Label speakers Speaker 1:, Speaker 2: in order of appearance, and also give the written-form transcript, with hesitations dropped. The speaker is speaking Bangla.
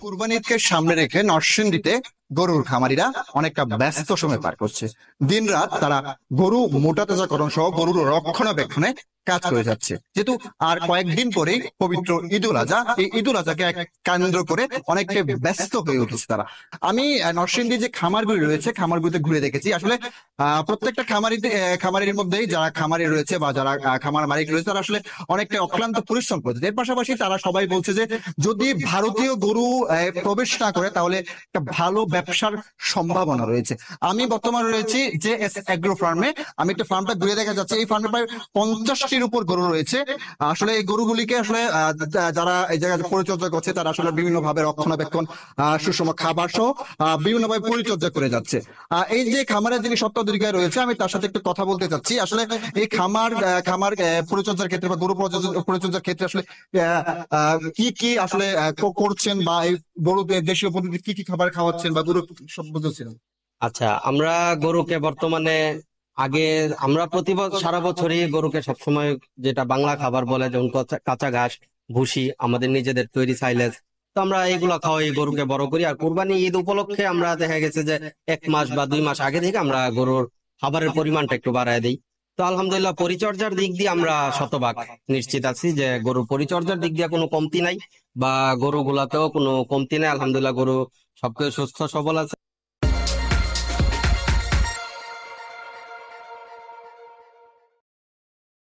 Speaker 1: কুরবানি ঈদকে সামনে রেখে নরসিংদীতে গরুর খামারিরা অনেকটা ব্যস্ত সময় পার করছে। দিন রাত তারা গরু মোটা তাজাকরণ সহ গরুর রক্ষণাবেক্ষণে কাজ করে যাচ্ছে। যেহেতু আর কয়েকদিন পরেই পবিত্র ঈদুল আজহা, এই ঈদুল আজহাকে কেন্দ্র করে অনেকটা ব্যস্ত হয়ে উঠেছে তারা। আমি নরসিংদী যে খামারগুলি রয়েছে, খামারগুলিতে ঘুরে দেখেছি। আসলে প্রত্যেকটা খামারির মধ্যেই যারা খামারি রয়েছে বা যারা খামার মালিক রয়েছে, তারা আসলে অনেকটা অক্লান্ত পরিশ্রম করছে। এর পাশাপাশি তারা সবাই বলছে যে যদি ভারতীয় গরু প্রবেশ না করে তাহলে একটা ভালো ব্যবসার সম্ভাবনা রয়েছে। আমি বর্তমানে রয়েছি যে এস এগ্রো ফার্মে। আমি একটা ফার্মটা ঘুরে দেখা যাচ্ছে, এই ফার্মে প্রায় 50টির উপর গরু রয়েছে। আসলে এই গরুগুলিকে আসলে যারা এই জায়গায় পরিচর্যা করছে, তারা আসলে বিভিন্ন ভাবে রক্ষণাবেক্ষণ, সুষম খাবার সহ বিভিন্ন ভাবে পরিচর্যা করে যাচ্ছে। এই যে খামারের যিনি স্বত্বাধিকারী রয়েছে, আমি তার সাথে একটু কথা বলতে চাচ্ছি। আসলে এই খামার পরিচর্যার ক্ষেত্রে বা গরু পরিচর্যার ক্ষেত্রে আসলে কি কি আসলে করছেন, বা এই গরুদের দেশীয় পদ্ধতি কি কি খাবার খাওয়াচ্ছেন বা গরু সব বুঝেছেন?
Speaker 2: আচ্ছা, আমরা গরুকে বর্তমানে আগে আমরা প্রতি বছর সারা বছরই গরুকে সবসময় যেটা বাংলা খাবার বলে, যেমন কাঁচা ঘাস, ভুসি, আমাদের নিজেদের তৈরি সাইলেজ, তো আমরা এইগুলা খাওয়াই গরুকে বড় করি। আর কুরবানি ঈদ উপলক্ষে আমরা দেখা গেছে যে 1 মাস বা 2 মাস আগে থেকে আমরা গরুর খাবারের পরিমাণটা একটু বাড়ায় দিই। তো আলহামদুলিল্লাহ, পরিচর্যার দিক দিয়ে আমরা শতভাগ নিশ্চিত আছি যে গরুর পরিচর্যার দিক দিয়ে কোনো কমতি নাই, বা গরুগুলাতেও কোনো কমতি নাই। আলহামদুলিল্লাহ, গরু সবকিছু সুস্থ সবল আছে।